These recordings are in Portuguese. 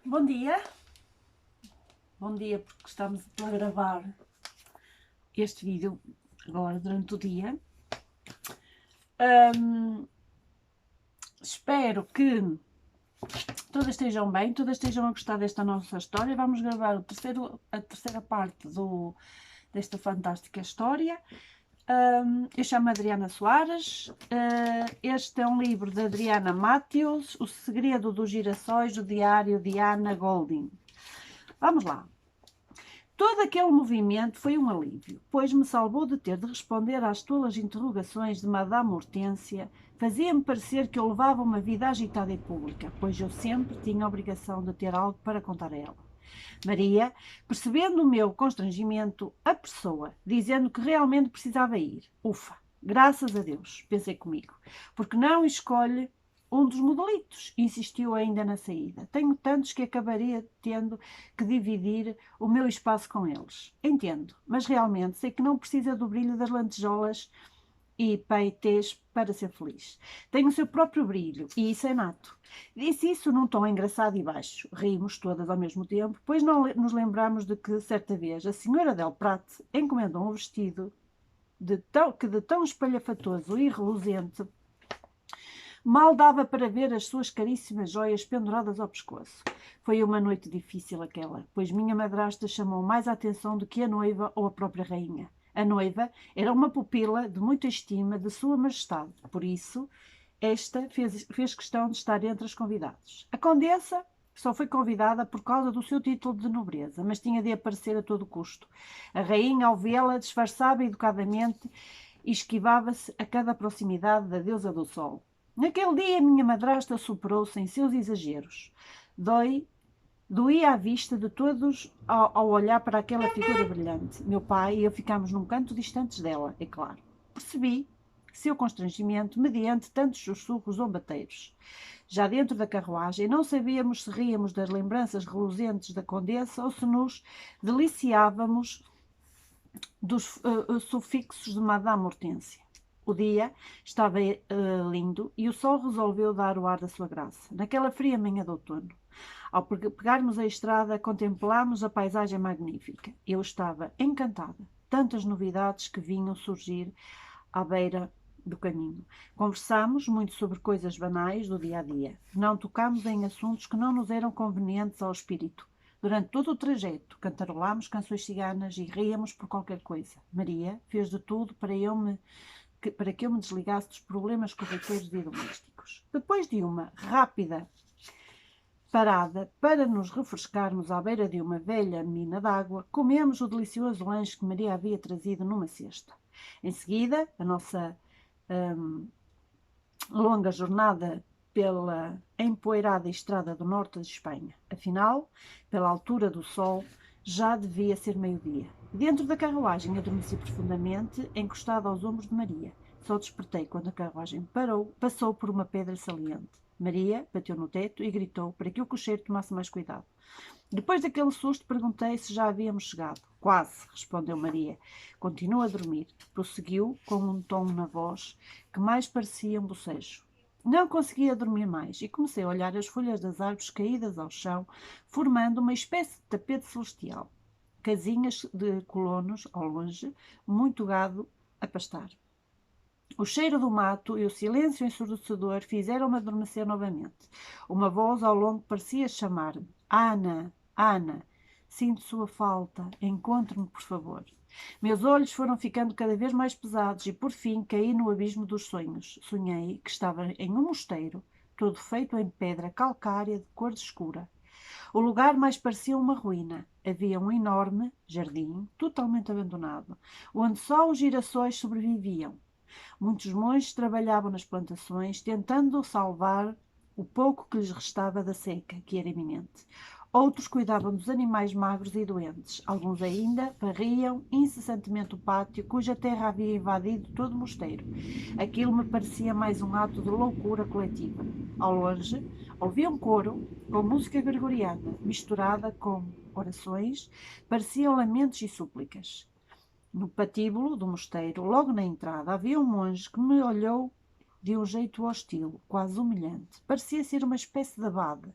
Bom dia, porque estamos a gravar este vídeo agora durante o dia. Espero que todas estejam bem, todas estejam a gostar desta nossa história. Vamos gravar a terceira parte desta fantástica história. Eu chamo-me Adriana Soares. Este é um livro de Adriana Matthews, O Segredo dos Girassóis, do diário de Anna Golding. Vamos lá. Todo aquele movimento foi um alívio, pois me salvou de ter de responder às tolas interrogações de Madame Hortência. Fazia-me parecer que eu levava uma vida agitada e pública, pois eu sempre tinha a obrigação de ter algo para contar a ela. Maria, percebendo o meu constrangimento, apressou-a, dizendo que realmente precisava ir. Ufa, graças a Deus, pensei comigo, porque não escolhe um dos modelitos, insistiu ainda na saída. Tenho tantos que acabaria tendo que dividir o meu espaço com eles. Entendo, mas realmente sei que não precisa do brilho das lantejoulas e paetês para ser feliz. Tem o seu próprio brilho, e isso é nato. Disse isso num tom engraçado e baixo. Rimos todas ao mesmo tempo, pois não nos lembramos de que, certa vez, a senhora Del Prat encomendou um vestido que de tão espalhafatoso e reluzente mal dava para ver as suas caríssimas joias penduradas ao pescoço. Foi uma noite difícil aquela, pois minha madrasta chamou mais a atenção do que a noiva ou a própria rainha. A noiva era uma pupila de muita estima de Sua Majestade, por isso esta fez questão de estar entre as convidadas. A condessa só foi convidada por causa do seu título de nobreza, mas tinha de aparecer a todo custo. A rainha, ao vê-la, disfarçava educadamente e esquivava-se a cada proximidade da deusa do sol. Naquele dia, minha madrasta superou-se em seus exageros. Doía a vista de todos ao olhar para aquela figura brilhante. Meu pai e eu ficámos num canto distantes dela, é claro. Percebi seu constrangimento mediante tantos sussurros zombateiros. Já dentro da carruagem, não sabíamos se ríamos das lembranças reluzentes da condessa ou se nos deliciávamos dos sufixos de Madame Hortência. O dia estava lindo e o sol resolveu dar o ar da sua graça, naquela fria manhã de outono. Ao pegarmos a estrada, contemplámos a paisagem magnífica. Eu estava encantada. Tantas novidades que vinham surgir à beira do caminho. Conversámos muito sobre coisas banais do dia a dia. Não tocámos em assuntos que não nos eram convenientes ao espírito. Durante todo o trajeto, cantarolámos canções ciganas e ríamos por qualquer coisa. Maria fez de tudo para que eu me desligasse dos problemas corriqueiros e domésticos. Depois de uma rápida parada para nos refrescarmos à beira de uma velha mina d'água, comemos o delicioso lanche que Maria havia trazido numa cesta. Em seguida, a nossa longa jornada pela empoeirada estrada do norte de Espanha. Afinal, pela altura do sol, já devia ser meio-dia. Dentro da carruagem adormeci profundamente, encostada aos ombros de Maria. Só despertei quando a carruagem passou por uma pedra saliente. Maria bateu no teto e gritou para que o cocheiro tomasse mais cuidado. Depois daquele susto, perguntei se já havíamos chegado. Quase, respondeu Maria. Continua a dormir. Prosseguiu com um tom na voz que mais parecia um bocejo. Não conseguia dormir mais e comecei a olhar as folhas das árvores caídas ao chão, formando uma espécie de tapete celestial. Casinhas de colonos ao longe, muito gado a pastar. O cheiro do mato e o silêncio ensurdecedor fizeram-me adormecer novamente. Uma voz ao longo parecia chamar-me. Ana, Ana, sinto sua falta, encontre-me, por favor. Meus olhos foram ficando cada vez mais pesados e, por fim, caí no abismo dos sonhos. Sonhei que estava em um mosteiro, todo feito em pedra calcária de cor escura. O lugar mais parecia uma ruína. Havia um enorme jardim, totalmente abandonado, onde só os girassóis sobreviviam. Muitos monges trabalhavam nas plantações, tentando salvar o pouco que lhes restava da seca, que era iminente. Outros cuidavam dos animais magros e doentes. Alguns ainda varriam incessantemente o pátio, cuja terra havia invadido todo o mosteiro. Aquilo me parecia mais um ato de loucura coletiva. Ao longe, ouvia um coro com música gregoriana, misturada com orações, pareciam lamentos e súplicas. No patíbulo do mosteiro, logo na entrada, havia um monge que me olhou de um jeito hostil, quase humilhante. Parecia ser uma espécie de abade,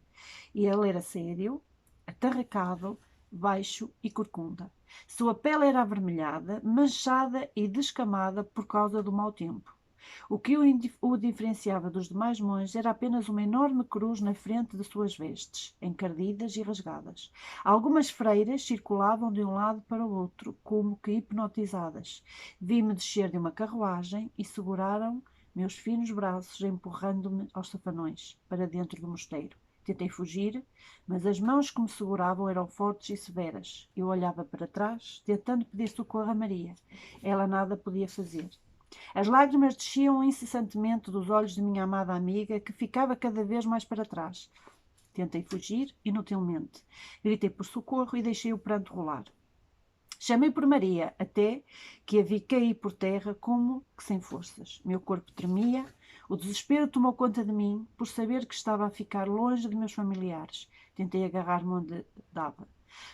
e ele era sério, atarracado, baixo e corcunda. Sua pele era avermelhada, manchada e descamada por causa do mau tempo. O que o diferenciava dos demais monges era apenas uma enorme cruz na frente de suas vestes, encardidas e rasgadas. Algumas freiras circulavam de um lado para o outro, como que hipnotizadas. Vi-me descer de uma carruagem e seguraram meus finos braços, empurrando-me aos safanões, para dentro do mosteiro. Tentei fugir, mas as mãos que me seguravam eram fortes e severas. Eu olhava para trás, tentando pedir socorro a Maria. Ela nada podia fazer. As lágrimas desciam incessantemente dos olhos de minha amada amiga, que ficava cada vez mais para trás. Tentei fugir, inutilmente. Gritei por socorro e deixei o pranto rolar. Chamei por Maria, até que a vi cair por terra como que sem forças. Meu corpo tremia, o desespero tomou conta de mim, por saber que estava a ficar longe de meus familiares. Tentei agarrar-me onde dava.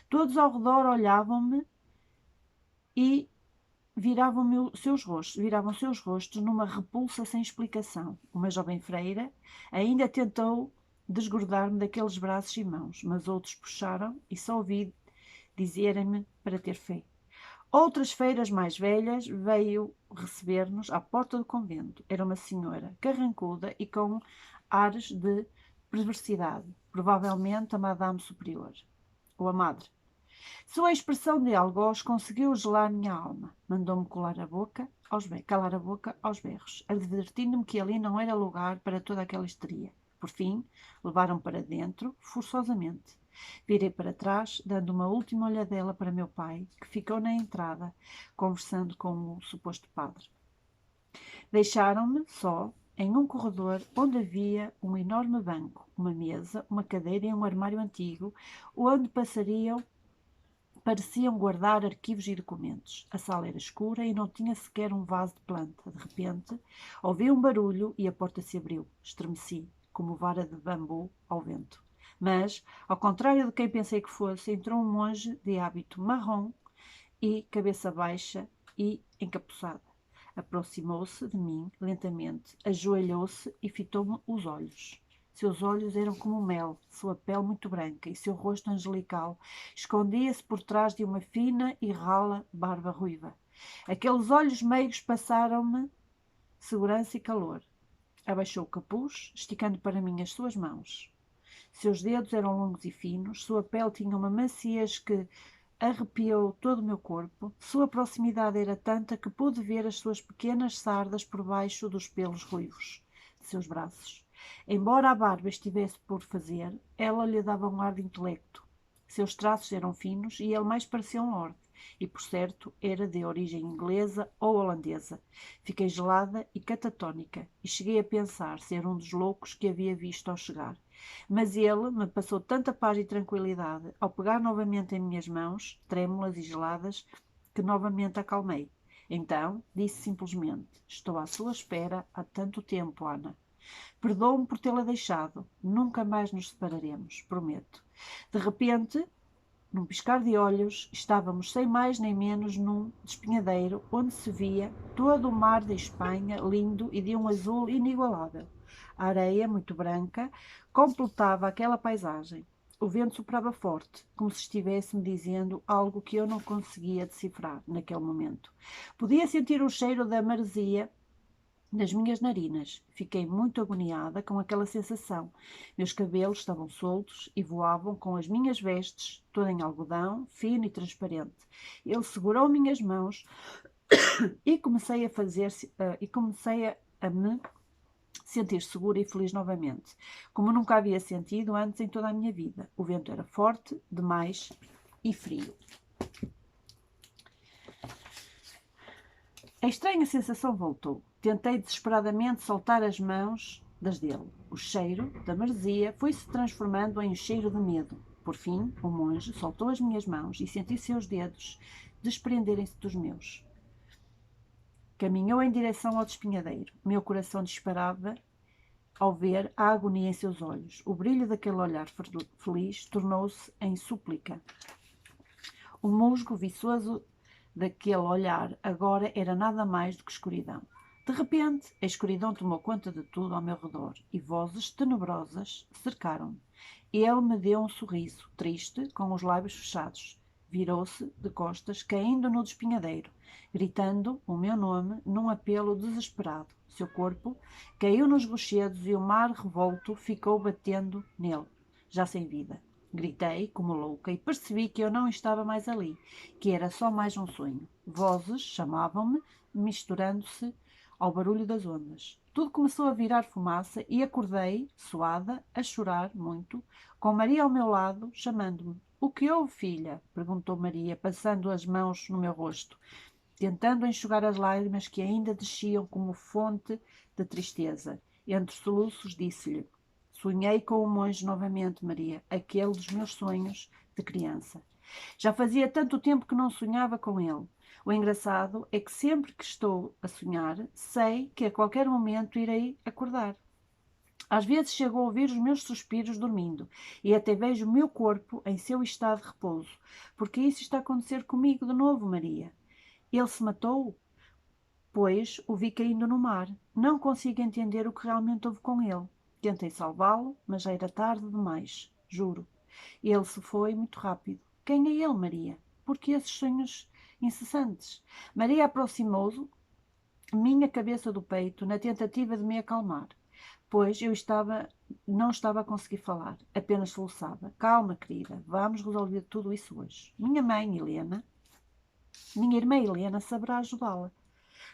Todos ao redor olhavam-me e viravam seus rostos numa repulsa sem explicação. Uma jovem freira ainda tentou desgrudar-me daqueles braços e mãos, mas outros puxaram e só ouvi dizerem-me para ter fé. Outras freiras mais velhas veio receber-nos à porta do convento. Era uma senhora carrancuda e com ares de perversidade, provavelmente a madame superior, ou a madre. Sua expressão de algoz conseguiu gelar minha alma. Mandou-me calar a boca aos berros, advertindo-me que ali não era lugar para toda aquela histeria. Por fim, levaram-me para dentro, forçosamente. Virei para trás, dando uma última olhadela para meu pai, que ficou na entrada, conversando com o suposto padre. Deixaram-me só em um corredor onde havia um enorme banco, uma mesa, uma cadeira e um armário antigo, onde pareciam guardar arquivos e documentos. A sala era escura e não tinha sequer um vaso de planta. De repente, ouvi um barulho e a porta se abriu. Estremeci, como vara de bambu ao vento. Mas, ao contrário de quem pensei que fosse, entrou um monge de hábito marrom e cabeça baixa e encapuçada. Aproximou-se de mim lentamente, ajoelhou-se e fitou-me os olhos. Seus olhos eram como mel, sua pele muito branca e seu rosto angelical escondia-se por trás de uma fina e rala barba ruiva. Aqueles olhos meigos passaram-me segurança e calor. Abaixou o capuz, esticando para mim as suas mãos. Seus dedos eram longos e finos, sua pele tinha uma maciez que arrepiou todo o meu corpo. Sua proximidade era tanta que pude ver as suas pequenas sardas por baixo dos pelos ruivos de seus braços. Embora a barba estivesse por fazer, ela lhe dava um ar de intelecto. Seus traços eram finos e ele mais parecia um lord, e por certo era de origem inglesa ou holandesa. Fiquei gelada e catatónica, e cheguei a pensar ser um dos loucos que havia visto ao chegar. Mas ele me passou tanta paz e tranquilidade ao pegar novamente em minhas mãos, trêmulas e geladas, que novamente acalmei. Então, disse simplesmente: estou à sua espera há tanto tempo, Ana. Perdoa-me por tê-la deixado. Nunca mais nos separaremos, prometo. De repente, num piscar de olhos, estávamos sem mais nem menos num despenhadeiro onde se via todo o mar de Espanha, lindo e de um azul inigualável. A areia, muito branca, completava aquela paisagem. O vento soprava forte, como se estivesse me dizendo algo que eu não conseguia decifrar naquele momento. Podia sentir o cheiro da maresia nas minhas narinas. Fiquei muito agoniada com aquela sensação. Meus cabelos estavam soltos e voavam com as minhas vestes, toda em algodão, fino e transparente. Ele segurou minhas mãos e comecei a me sentir segura e feliz novamente, como nunca havia sentido antes em toda a minha vida. O vento era forte, demais e frio. A estranha sensação voltou. Tentei desesperadamente soltar as mãos das dele. O cheiro da maresia foi-se transformando em um cheiro de medo. Por fim, o monge soltou as minhas mãos e senti seus dedos desprenderem-se dos meus. Caminhou em direção ao despenhadeiro. Meu coração disparava ao ver a agonia em seus olhos. O brilho daquele olhar feliz tornou-se em súplica. O musgo viçoso daquele olhar agora era nada mais do que escuridão. De repente, a escuridão tomou conta de tudo ao meu redor e vozes tenebrosas cercaram-me. Ele me deu um sorriso, triste, com os lábios fechados. Virou-se de costas, caindo no despenhadeiro, gritando o meu nome num apelo desesperado. Seu corpo caiu nos rochedos e o mar revolto ficou batendo nele, já sem vida. Gritei, como louca, e percebi que eu não estava mais ali, que era só mais um sonho. Vozes chamavam-me, misturando-se ao barulho das ondas. Tudo começou a virar fumaça e acordei, suada, a chorar muito, com Maria ao meu lado, chamando-me. O que houve, filha? Perguntou Maria, passando as mãos no meu rosto, tentando enxugar as lágrimas que ainda desciam como fonte de tristeza. Entre soluços, disse-lhe: sonhei com o monge novamente, Maria, aquele dos meus sonhos de criança. Já fazia tanto tempo que não sonhava com ele. O engraçado é que sempre que estou a sonhar, sei que a qualquer momento irei acordar. Às vezes chego a ouvir os meus suspiros dormindo e até vejo o meu corpo em seu estado de repouso. Porque isso está a acontecer comigo de novo, Maria. Ele se matou? Pois o vi caindo no mar. Não consigo entender o que realmente houve com ele. Tentei salvá-lo, mas já era tarde demais, juro. Ele se foi muito rápido. Quem é ele, Maria? Por que esses sonhos incessantes? Maria aproximou-se minha cabeça do peito na tentativa de me acalmar, pois não estava a conseguir falar, apenas soluçava. Calma, querida, vamos resolver tudo isso hoje. Minha irmã Helena saberá ajudá-la.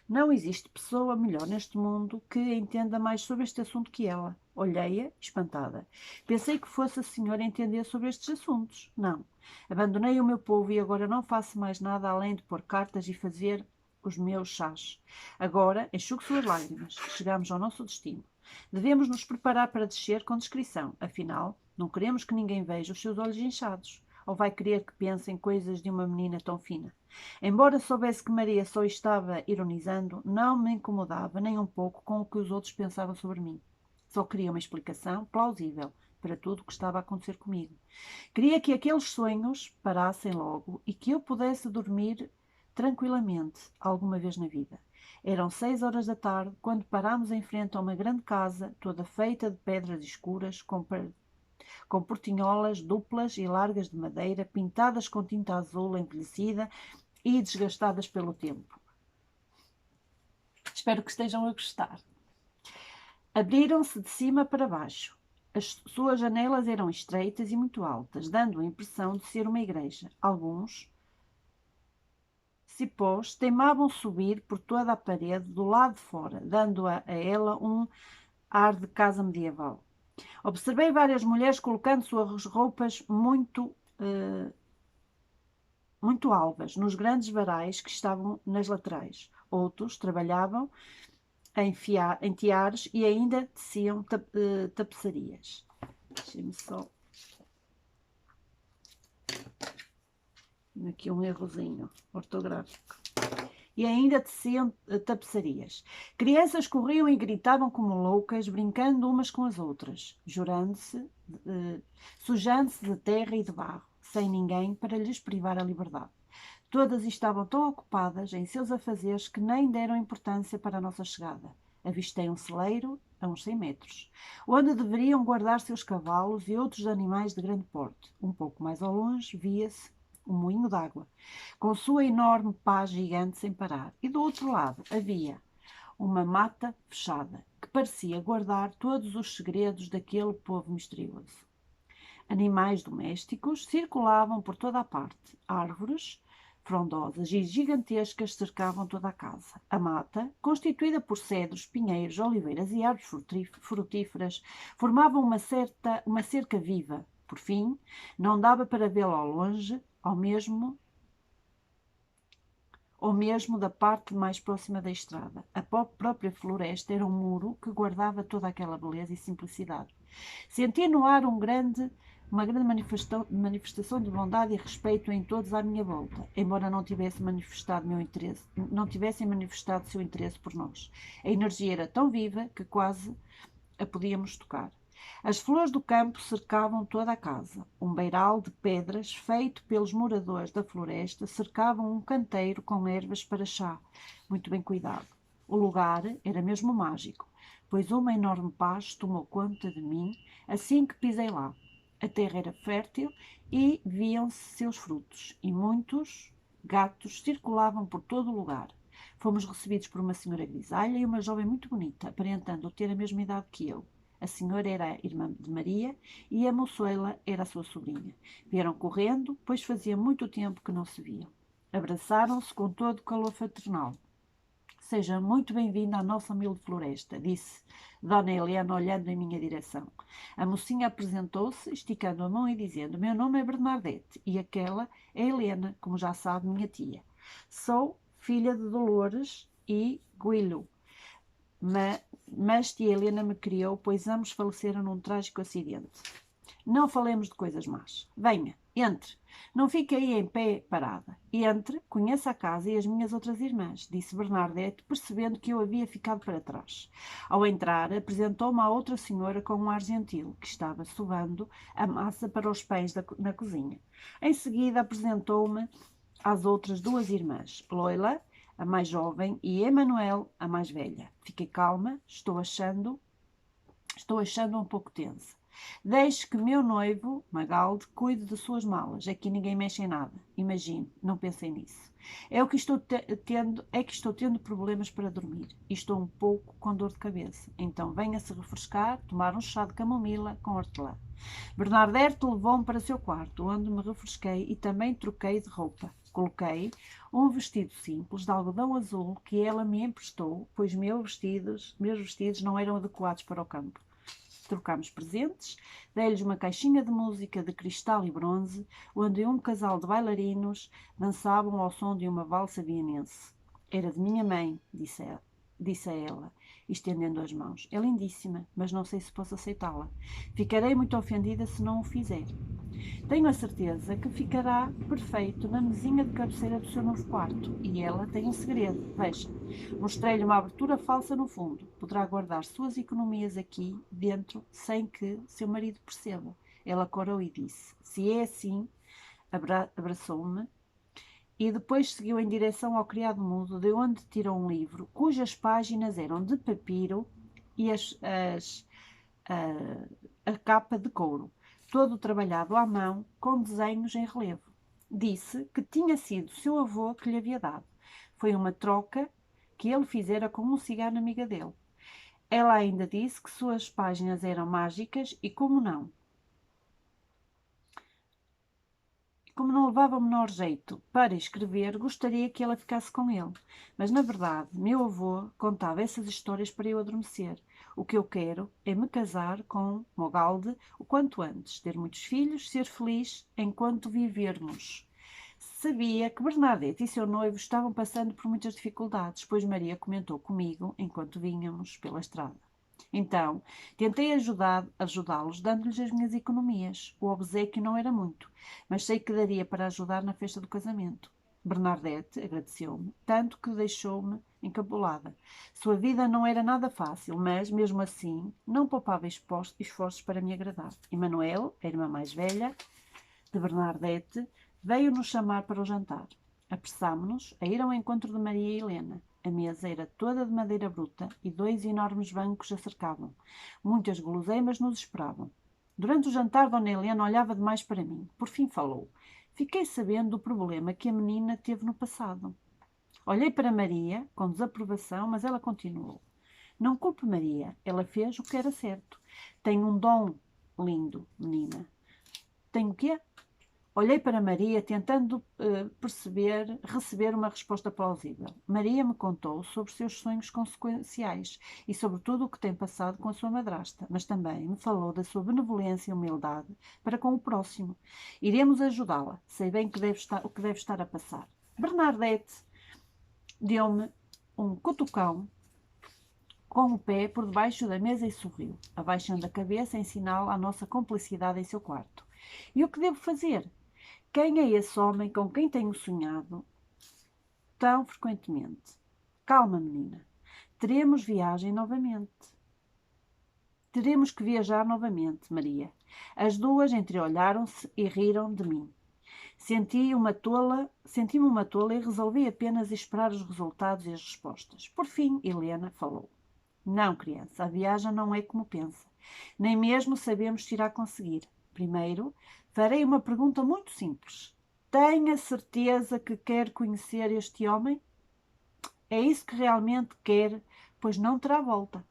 Não existe pessoa melhor neste mundo que entenda mais sobre este assunto que ela. Olhei-a, espantada. Pensei que fosse a senhora entender sobre estes assuntos. Não. Abandonei o meu povo e agora não faço mais nada além de pôr cartas e fazer os meus chás. Agora enxugue suas lágrimas. Chegamos ao nosso destino. Devemos nos preparar para descer com discrição. Afinal, não queremos que ninguém veja os seus olhos inchados. Ou vai querer que pense em coisas de uma menina tão fina? Embora soubesse que Maria só estava ironizando, não me incomodava nem um pouco com o que os outros pensavam sobre mim. Só queria uma explicação plausível para tudo o que estava a acontecer comigo. Queria que aqueles sonhos parassem logo e que eu pudesse dormir tranquilamente alguma vez na vida. Eram 6 horas da tarde quando parámos em frente a uma grande casa, toda feita de pedras escuras, com portinholas duplas e largas de madeira, pintadas com tinta azul envelhecida e desgastadas pelo tempo. Espero que estejam a gostar. Abriram-se de cima para baixo. As suas janelas eram estreitas e muito altas, dando a impressão de ser uma igreja. Alguns cipós teimavam subir por toda a parede do lado de fora, dando a ela um ar de casa medieval. Observei várias mulheres colocando suas roupas muito alvas nos grandes varais que estavam nas laterais. Outros trabalhavam em tiares e ainda teciam tapeçarias. Deixem-me só... aqui um errozinho ortográfico. E ainda teciam tapeçarias. Crianças corriam e gritavam como loucas, brincando umas com as outras, sujando-se de terra e de barro, sem ninguém para lhes privar a liberdade. Todas estavam tão ocupadas em seus afazeres que nem deram importância para a nossa chegada. Avistei um celeiro a uns 100 metros, onde deveriam guardar seus cavalos e outros animais de grande porte. Um pouco mais ao longe via-se um moinho d'água, com sua enorme pá gigante sem parar. E do outro lado havia uma mata fechada, que parecia guardar todos os segredos daquele povo misterioso. Animais domésticos circulavam por toda a parte. Árvores frondosas e gigantescas cercavam toda a casa. A mata, constituída por cedros, pinheiros, oliveiras e árvores frutíferas, formava uma cerca viva. Por fim, não dava para vê-la ao longe, ou mesmo da parte mais próxima da estrada. A própria floresta era um muro que guardava toda aquela beleza e simplicidade. Senti no ar uma grande manifestação de bondade e respeito em todos à minha volta, embora não tivessem manifestado seu interesse por nós. A energia era tão viva que quase a podíamos tocar. As flores do campo cercavam toda a casa. Um beiral de pedras, feito pelos moradores da floresta, cercavam um canteiro com ervas para chá, muito bem cuidado. O lugar era mesmo mágico, pois uma enorme paz tomou conta de mim assim que pisei lá. A terra era fértil e viam-se seus frutos, e muitos gatos circulavam por todo o lugar. Fomos recebidos por uma senhora grisalha e uma jovem muito bonita, aparentando ter a mesma idade que eu. A senhora era a irmã de Maria e a moçoela era a sua sobrinha. Vieram correndo, pois fazia muito tempo que não se viam. Abraçaram-se com todo o calor fraternal. Seja muito bem-vinda à nossa humilde floresta, disse Dona Helena, olhando em minha direção. A mocinha apresentou-se, esticando a mão e dizendo: Meu nome é Bernadette e aquela é Helena, como já sabe, minha tia. Sou filha de Dolores e Guilho, mas tia Helena me criou, pois ambos faleceram num trágico acidente. Não falemos de coisas más. Venha, entre. Não fique aí em pé parada. Entre, conheça a casa e as minhas outras irmãs, disse Bernadette, percebendo que eu havia ficado para trás. Ao entrar, apresentou-me à outra senhora com um ar gentil, que estava sovando a massa para os pães na cozinha. Em seguida, apresentou-me às outras duas irmãs, Loila, a mais jovem, e Emanuel, a mais velha. Fiquei calma, estou achando um pouco tensa. Deixe que meu noivo, Magalde, cuide de suas malas. Aqui ninguém mexe em nada. Imagine, não pensei nisso. É que estou tendo problemas para dormir e estou um pouco com dor de cabeça. Então venha-se refrescar, tomar um chá de camomila com hortelã. Bernadette levou-me para o seu quarto, onde me refresquei e também troquei de roupa. Coloquei um vestido simples de algodão azul que ela me emprestou, pois meus vestidos não eram adequados para o campo. Trocámos presentes, dei-lhes uma caixinha de música de cristal e bronze, onde um casal de bailarinos dançavam ao som de uma valsa vienense. Era de minha mãe, disse a ela, estendendo as mãos. É lindíssima, mas não sei se posso aceitá-la. Ficarei muito ofendida se não o fizer. Tenho a certeza que ficará perfeito na mesinha de cabeceira do seu novo quarto. E ela tem um segredo. Veja, mostrei-lhe uma abertura falsa no fundo. Poderá guardar suas economias aqui dentro sem que seu marido perceba. Ela corou e disse: Se é assim, abraçou-me e depois seguiu em direção ao criado mudo, de onde tirou um livro cujas páginas eram de papiro e a capa de couro, todo trabalhado à mão, com desenhos em relevo. Disse que tinha sido seu avô que lhe havia dado. Foi uma troca que ele fizera com um cigano amiga dele. Ela ainda disse que suas páginas eram mágicas e, como não levava o menor jeito para escrever, gostaria que ela ficasse com ele. Mas, na verdade, meu avô contava essas histórias para eu adormecer. O que eu quero é me casar com Mogalde o quanto antes, ter muitos filhos, ser feliz enquanto vivermos. Sabia que Bernadette e seu noivo estavam passando por muitas dificuldades, pois Maria comentou comigo enquanto vínhamos pela estrada. Então, tentei ajudá-los dando-lhes as minhas economias. O obséquio não era muito, mas sei que daria para ajudar na festa do casamento. Bernadette agradeceu-me, tanto que deixou-me encabulada. Sua vida não era nada fácil, mas, mesmo assim, não poupava esforços para me agradar. Emanuel, a irmã mais velha de Bernadette, veio-nos chamar para o jantar. Apressámo-nos a ir ao encontro de Maria e Helena. A mesa era toda de madeira bruta e 2 enormes bancos a cercavam. Muitas guloseimas nos esperavam. Durante o jantar, Dona Helena olhava demais para mim. Por fim falou. Fiquei sabendo do problema que a menina teve no passado. Olhei para Maria, com desaprovação, mas ela continuou. Não culpe Maria, ela fez o que era certo. Tem um dom lindo, menina. Tem o quê? Olhei para Maria, tentando receber uma resposta plausível. Maria me contou sobre os seus sonhos consequenciais e sobre tudo o que tem passado com a sua madrasta, mas também me falou da sua benevolência e humildade para com o próximo. Iremos ajudá-la. Sei bem o que deve estar a passar. Bernadette deu-me um cutucão com o pé por debaixo da mesa e sorriu, abaixando a cabeça em sinal à nossa cumplicidade em seu quarto. E o que devo fazer? Quem é esse homem com quem tenho sonhado tão frequentemente? Calma, menina. Teremos que viajar novamente, Maria. As duas entreolharam-se e riram de mim. Senti-me uma tola e resolvi apenas esperar os resultados e as respostas. Por fim, Helena falou. Não, criança, a viagem não é como pensa. Nem mesmo sabemos se irá conseguir. Primeiro, farei uma pergunta muito simples. Tem a certeza que quer conhecer este homem? É isso que realmente quer, pois não terá volta.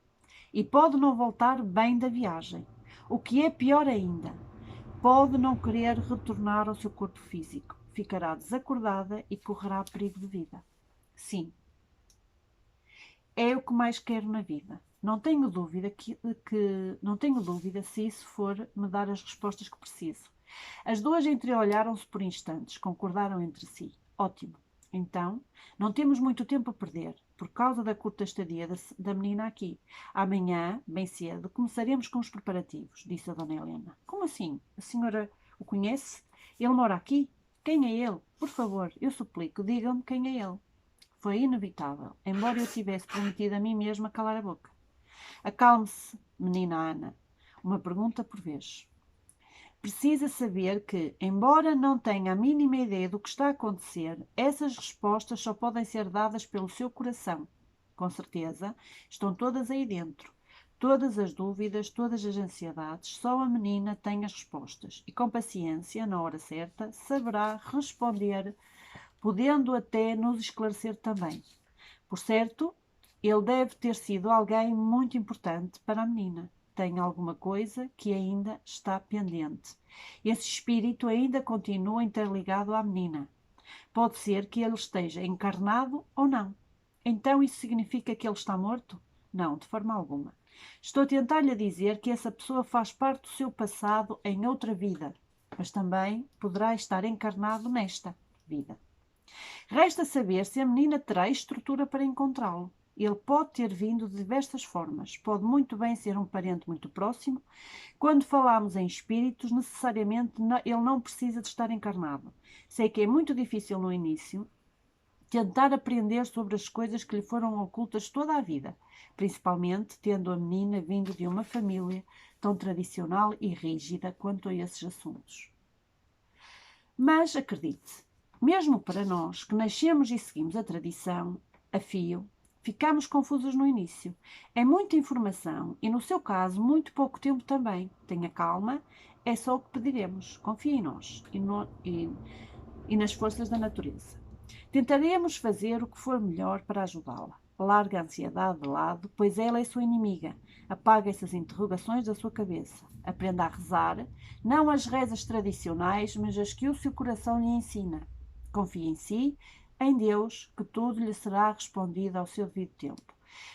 E pode não voltar bem da viagem. O que é pior ainda, pode não querer retornar ao seu corpo físico. Ficará desacordada e correrá perigo de vida. Sim, é o que mais quero na vida. Não tenho dúvida não tenho dúvida se isso for me dar as respostas que preciso. As duas entreolharam-se por instantes, concordaram entre si. Ótimo. Então, não temos muito tempo a perder, por causa da curta estadia da menina aqui. Amanhã, bem cedo, começaremos com os preparativos, disse a dona Helena. Como assim? A senhora o conhece? Ele mora aqui? Quem é ele? Por favor, eu suplico, digam-me quem é ele. Foi inevitável, embora eu tivesse prometido a mim mesma calar a boca. Acalme-se, menina Ana. Uma pergunta por vez. Precisa saber que, embora não tenha a mínima ideia do que está a acontecer, essas respostas só podem ser dadas pelo seu coração. Com certeza, estão todas aí dentro. Todas as dúvidas, todas as ansiedades, só a menina tem as respostas. E com paciência, na hora certa, saberá responder, podendo até nos esclarecer também. Por certo, ele deve ter sido alguém muito importante para a menina. Tem alguma coisa que ainda está pendente. Esse espírito ainda continua interligado à menina. Pode ser que ele esteja encarnado ou não. Então isso significa que ele está morto? Não, de forma alguma. Estou a tentar-lhe dizer que essa pessoa faz parte do seu passado em outra vida, mas também poderá estar encarnado nesta vida. Resta saber se a menina terá estrutura para encontrá-lo. Ele pode ter vindo de diversas formas. Pode muito bem ser um parente muito próximo. Quando falamos em espíritos, necessariamente ele não precisa de estar encarnado. Sei que é muito difícil no início tentar aprender sobre as coisas que lhe foram ocultas toda a vida, principalmente tendo a menina vindo de uma família tão tradicional e rígida quanto a esses assuntos. Mas acredite, mesmo para nós que nascemos e seguimos a tradição a fio, ficamos confusos no início. É muita informação e, no seu caso, muito pouco tempo também. Tenha calma, é só o que pediremos. Confie em nós e nas forças da natureza. Tentaremos fazer o que for melhor para ajudá-la. Largue a ansiedade de lado, pois ela é sua inimiga. Apague essas interrogações da sua cabeça. Aprenda a rezar, não as rezas tradicionais, mas as que o seu coração lhe ensina. Confie em si, em Deus, que tudo lhe será respondido ao seu devido tempo.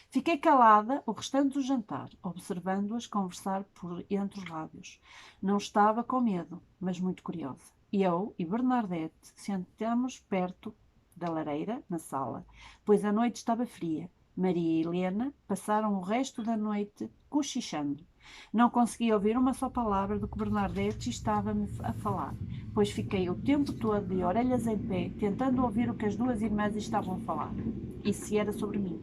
Fiquei calada o restante do jantar, observando-as conversar por entre os lábios. Não estava com medo, mas muito curiosa. Eu e Bernadette sentamos perto da lareira, na sala, pois a noite estava fria. Maria e Helena passaram o resto da noite cochichando. Não conseguia ouvir uma só palavra do que Bernadette estava-me a falar, pois fiquei o tempo todo de orelhas em pé, tentando ouvir o que as duas irmãs estavam a falar. E se era sobre mim.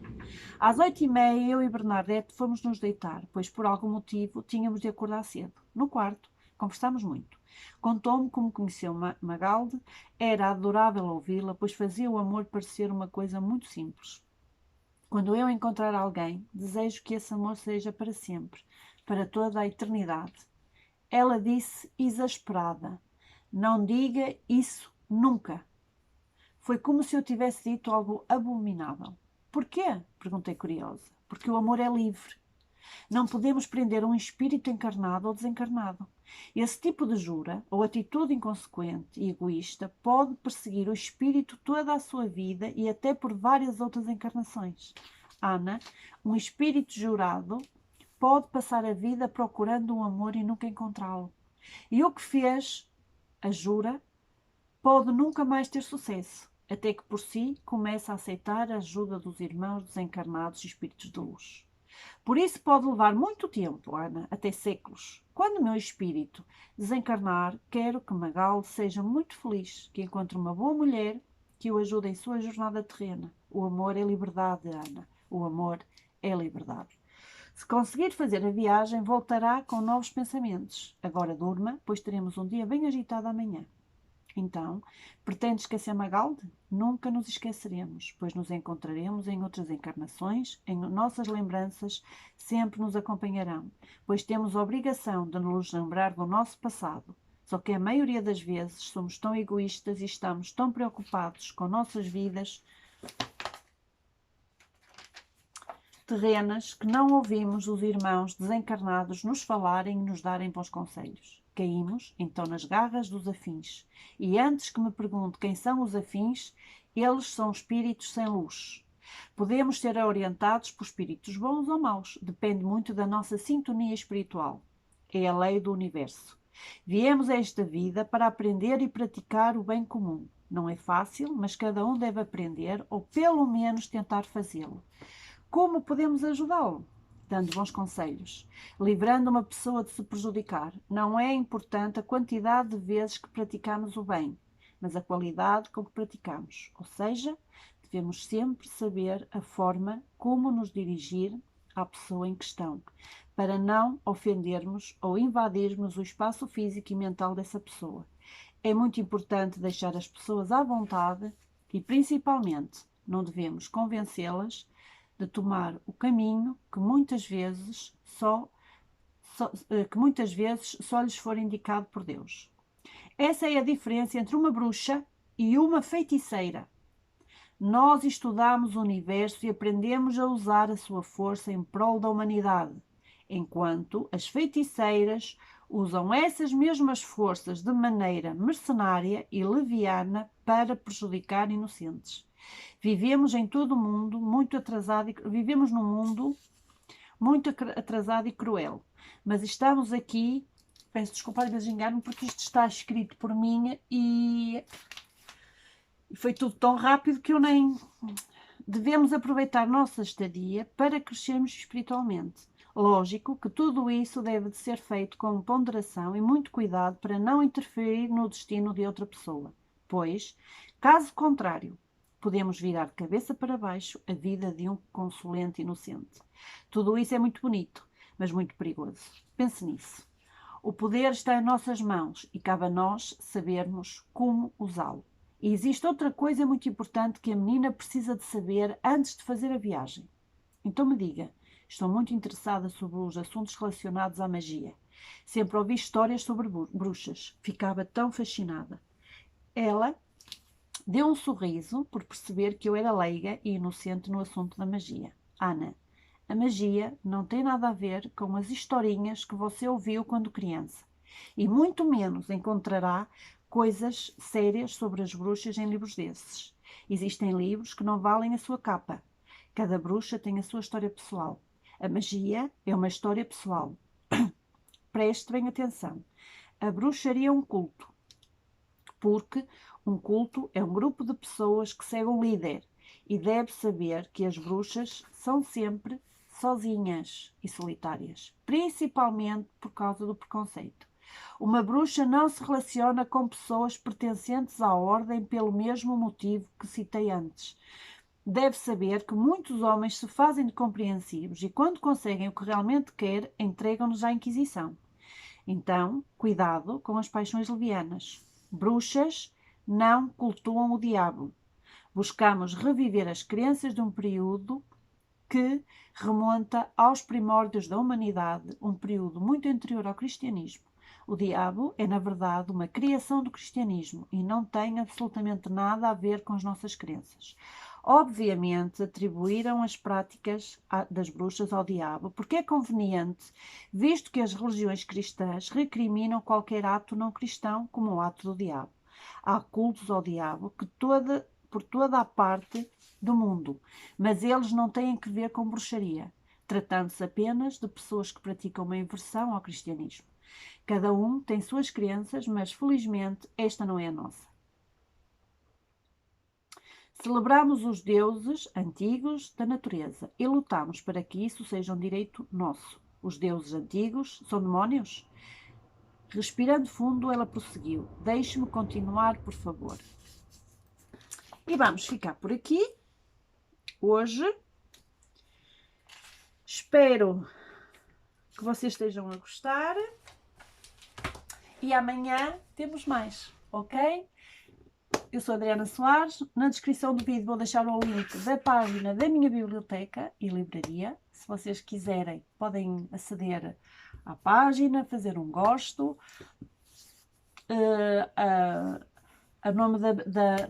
Às 8h30, eu e Bernadette fomos nos deitar, pois por algum motivo tínhamos de acordar cedo. No quarto, conversámos muito. Contou-me como conheceu Magalde. Era adorável ouvi-la, pois fazia o amor parecer uma coisa muito simples. Quando eu encontrar alguém, desejo que esse amor seja para sempre, para toda a eternidade. Ela disse exasperada: não diga isso nunca. Foi como se eu tivesse dito algo abominável. Porquê? Perguntei curiosa. Porque o amor é livre. Não podemos prender um espírito encarnado ou desencarnado. Esse tipo de jura ou atitude inconsequente e egoísta pode perseguir o espírito toda a sua vida e até por várias outras encarnações. Ana, um espírito jurado pode passar a vida procurando um amor e nunca encontrá-lo. E o que fez a jura pode nunca mais ter sucesso, até que por si começa a aceitar a ajuda dos irmãos desencarnados e espíritos de luz. Por isso pode levar muito tempo, Ana, até séculos. Quando o meu espírito desencarnar, quero que Magalde seja muito feliz, que encontre uma boa mulher que o ajude em sua jornada terrena. O amor é liberdade, Ana. O amor é liberdade. Se conseguir fazer a viagem, voltará com novos pensamentos. Agora durma, pois teremos um dia bem agitado amanhã. Então, pretende esquecer Magalde? Nunca nos esqueceremos, pois nos encontraremos em outras encarnações, em nossas lembranças sempre nos acompanharão, pois temos a obrigação de nos lembrar do nosso passado. Só que a maioria das vezes somos tão egoístas e estamos tão preocupados com nossas vidas terrenas que não ouvimos os irmãos desencarnados nos falarem e nos darem bons conselhos. Caímos, então, nas garras dos afins. E antes que me pergunte quem são os afins, eles são espíritos sem luz. Podemos ser orientados por espíritos bons ou maus, depende muito da nossa sintonia espiritual. É a lei do universo. Viemos a esta vida para aprender e praticar o bem comum. Não é fácil, mas cada um deve aprender, ou pelo menos tentar fazê-lo. Como podemos ajudá-lo? Dando bons conselhos, livrando uma pessoa de se prejudicar. Não é importante a quantidade de vezes que praticamos o bem, mas a qualidade com que praticamos. Ou seja, devemos sempre saber a forma como nos dirigir à pessoa em questão, para não ofendermos ou invadirmos o espaço físico e mental dessa pessoa. É muito importante deixar as pessoas à vontade e, principalmente, não devemos convencê-las de tomar o caminho que muitas vezes só lhes for indicado por Deus. Essa é a diferença entre uma bruxa e uma feiticeira. Nós estudamos o universo e aprendemos a usar a sua força em prol da humanidade, enquanto as feiticeiras usam essas mesmas forças de maneira mercenária e leviana para prejudicar inocentes. Vivemos em todo o mundo vivemos num mundo muito atrasado e cruel, mas estamos aqui, peço desculpa de engano, porque isto está escrito por mim e foi tudo tão rápido que eu nem... Devemos aproveitar nossa estadia para crescermos espiritualmente. Lógico que tudo isso deve de ser feito com ponderação e muito cuidado para não interferir no destino de outra pessoa, pois, caso contrário, podemos virar de cabeça para baixo a vida de um consolente inocente. Tudo isso é muito bonito, mas muito perigoso. Pense nisso. O poder está em nossas mãos e cabe a nós sabermos como usá-lo. E existe outra coisa muito importante que a menina precisa de saber antes de fazer a viagem. Então me diga, estou muito interessada sobre os assuntos relacionados à magia. Sempre ouvi histórias sobre bruxas. Ficava tão fascinada. Ela deu um sorriso por perceber que eu era leiga e inocente no assunto da magia. Ana, a magia não tem nada a ver com as historinhas que você ouviu quando criança. E muito menos encontrará coisas sérias sobre as bruxas em livros desses. Existem livros que não valem a sua capa. Cada bruxa tem a sua história pessoal. A magia é uma história pessoal. Preste bem atenção. A bruxaria é um culto, porque um culto é um grupo de pessoas que segue um líder e deve saber que as bruxas são sempre sozinhas e solitárias, principalmente por causa do preconceito. Uma bruxa não se relaciona com pessoas pertencentes à ordem pelo mesmo motivo que citei antes. Deve saber que muitos homens se fazem de compreensivos e, quando conseguem o que realmente quer, entregam-nos à Inquisição. Então, cuidado com as paixões levianas. Bruxas não cultuam o diabo. Buscamos reviver as crenças de um período que remonta aos primórdios da humanidade, um período muito anterior ao cristianismo. O diabo é, na verdade, uma criação do cristianismo e não tem absolutamente nada a ver com as nossas crenças. Obviamente, atribuíram as práticas das bruxas ao diabo, porque é conveniente, visto que as religiões cristãs recriminam qualquer ato não cristão como o ato do diabo. Há cultos ao diabo por toda a parte do mundo, mas eles não têm que ver com bruxaria, tratando-se apenas de pessoas que praticam uma inversão ao cristianismo. Cada um tem suas crenças, mas felizmente esta não é a nossa. Celebramos os deuses antigos da natureza e lutamos para que isso seja um direito nosso. Os deuses antigos são demónios? Respirando fundo, ela prosseguiu. Deixe-me continuar, por favor. E vamos ficar por aqui. Hoje. Espero que vocês estejam a gostar. E amanhã temos mais. ok? Eu sou a Adriana Soares, na descrição do vídeo vou deixar o link da página da minha biblioteca e livraria. Se vocês quiserem, podem aceder à página, fazer um gosto. A nome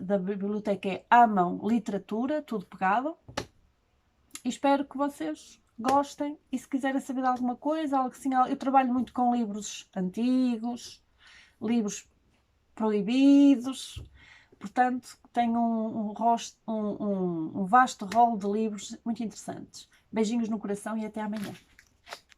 da biblioteca é Amam Literatura, tudo pegado. E espero que vocês gostem. E se quiserem saber de alguma coisa, algo assim, eu trabalho muito com livros antigos, livros proibidos. Portanto, tenho um vasto rol de livros muito interessantes. Beijinhos no coração e até amanhã.